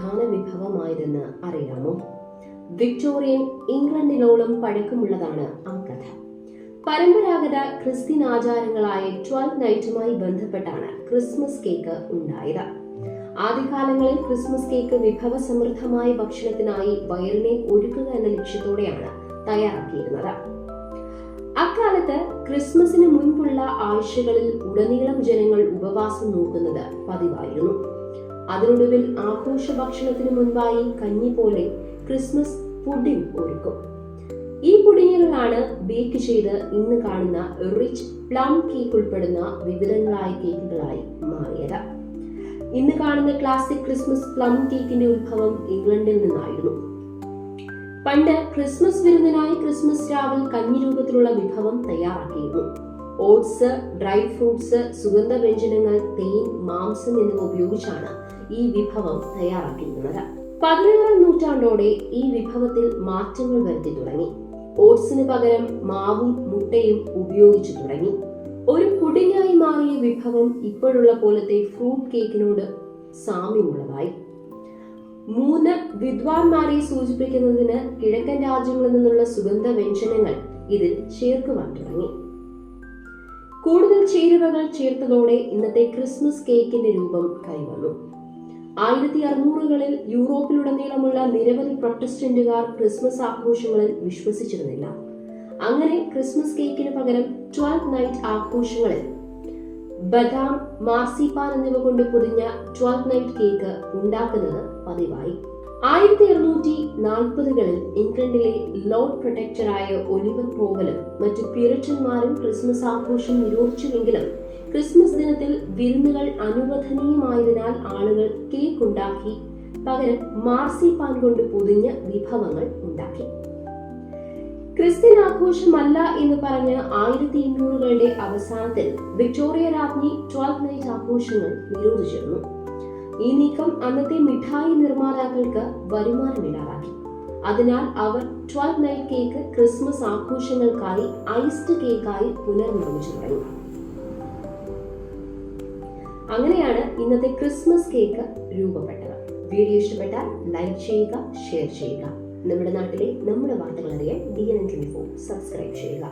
പ്രധാന വിഭവമായതെന്ന് അറിയാമോ? വിക്ടോറിയൻ ഇംഗ്ലണ്ടിലോളം പഴക്കമുള്ളതാണ് ആ കഥ. പരമ്പരാഗത ക്രിസ്ത്യൻ ആചാരങ്ങളായ 12th നൈറ്റുമായി ബന്ധപ്പെട്ടാണ് ക്രിസ്മസ് കേക്ക് ഉണ്ടായത്. ആദ്യകാലങ്ങളിൽ ക്രിസ്മസ് കേക്ക് വിഭവസമൃദ്ധമായ ഭക്ഷണത്തിനായി വയറിനെ ഒരുക്കുക എന്ന ലക്ഷ്യത്തോടെയാണ് തയ്യാറാക്കിയിരുന്നത്. അക്കാലത്ത് ക്രിസ്മസിന് മുൻപുള്ള ആഴ്ചകളിൽ ഉടനീളം ജനങ്ങൾ ഉപവാസം നോക്കുന്നത് പതിവായിരുന്നു. അതിനൊടുവിൽ ആഘോഷ ഭക്ഷണത്തിന് മുൻപായി കഞ്ഞി പോലെ ക്രിസ്മസ് പുഡിംഗ് ഒരുക്കും. ഈ പുഡിങ്ങുകളാണ് ബേക്ക് ചെയ്ത് ഇന്ന് കാണുന്ന റിച്ച് പ്ലം കേക്ക് ഉൾപ്പെടുന്ന വിവിധങ്ങളായ കേക്കുകളായി മാറിയത്. ഇന്ന് കാണുന്ന ക്ലാസിക് ക്രിസ്മസ് പ്ലം കേക്കിന്റെ ഉത്ഭവം ഇംഗ്ലണ്ടിൽ നിന്നായിരുന്നു. പണ്ട് ക്രിസ്മസ് വിരുന്നിനായി ക്രിസ്മസ് രാവിൽ കഞ്ഞി രൂപത്തിലുള്ള വിഭവം തയ്യാറാക്കിയിരുന്നു. ഓട്സ്, ഡ്രൈ ഫ്രൂട്ട്സ്, സുഗന്ധവ്യഞ്ജനങ്ങൾ, തേൻ, മാംസം എന്നിവ ഉപയോഗിച്ചാണ് ഈ വിഭവം തയ്യാറാക്കിയിരുന്നത്. 16ാം നൂറ്റാണ്ടോടെ ഈ വിഭവത്തിൽ മാറ്റങ്ങൾ വരുത്തി തുടങ്ങി. ഓട്സിന് പകരം മാവും മുട്ടയും ഉപയോഗിച്ചു തുടങ്ങി. ഒരു പുഡിങ്ങായി മാറിയ വിഭവം ഇപ്പോഴുള്ള പോലത്തെ ഫ്രൂട്ട് കേക്കിനോട് സാമ്യമുള്ളതായി. 3 വിദ്വാൻമാരെ സൂചിപ്പിക്കുന്നതിന് കിഴക്കൻ രാജ്യങ്ങളിൽ നിന്നുള്ള സുഗന്ധ വ്യഞ്ജനങ്ങൾ ഇതിൽ ചേർക്കുവാൻ തുടങ്ങി. കൂടുതൽ ചേരുവകൾ ചേർത്തതോടെ ഇന്നത്തെ ക്രിസ്മസ് കേക്കിന്റെ രൂപം കൈവന്നു. 1600കളിൽ യൂറോപ്പിലുടനീളമുള്ള നിരവധി പ്രൊട്ടസ്റ്റന്റുകാർ ക്രിസ്മസ് ആഘോഷങ്ങളിൽ വിശ്വസിച്ചിരുന്നില്ല. അങ്ങനെ ക്രിസ്മസ് കേക്കിന് പകരം 12th നൈറ്റ് ആഘോഷങ്ങളിൽ ബദാം, മാർസിപ്പാൻ എന്നിവ കൊണ്ട് പൊതിഞ്ഞ 12th നൈറ്റ് കേക്ക് ഉണ്ടാക്കുന്നത് പതിവായി. 1740കളിൽ ഇംഗ്ലണ്ടിലെ ലോർഡ് പ്രൊട്ടക്ടറായ ഒലിവർ ക്രോവലും മറ്റു പ്യൂരിറ്റന്മാരും ക്രിസ്മസ് ആഘോഷം നിരോധിച്ചുവെങ്കിലും ക്രിസ്മസ് ദിനത്തിൽ വിരുന്നുകൾ അനുവദനീയമായതിനാൽ ആളുകൾ കേക്ക് ഉണ്ടാക്കി പകരം മാർസിപ്പാൻ കൊണ്ട് പൊതിഞ്ഞ വിഭവങ്ങൾ ഉണ്ടാക്കി. ക്രിസ്ത്യൻ ആഘോഷമല്ല എന്ന് പറഞ്ഞ് 1800കളുടെ അവസാനത്തിൽ വിക്ടോറിയ രാജ്ഞി 12th നൈറ്റ് ആഘോഷങ്ങൾ നിരോധിച്ചിരുന്നു. ഈ നീക്കം അന്നത്തെ മിഠായി നിർമ്മാതാക്കൾക്ക് വരുമാനമില്ലാതാക്കി. അതിനാൽ അവർ 12th നൈറ്റ് കേക്ക് ക്രിസ്മസ് ആഘോഷങ്ങൾക്കായി ഐസ്ഡ് കേക്കായി പുനർനിർമ്മിച്ചു തുടങ്ങി. അങ്ങനെയാണ് ഇന്നത്തെ ക്രിസ്മസ് കേക്ക് രൂപപ്പെട്ടത്. വീഡിയോ ഇഷ്ടപ്പെട്ടാൽ ലൈക്ക് ചെയ്യുക, ഷെയർ ചെയ്യുക. നമ്മുടെ നാട്ടിലെ നമ്മുടെ വാർത്തകൾ അറിയാൻ DNN24 സബ്സ്ക്രൈബ് ചെയ്യുക.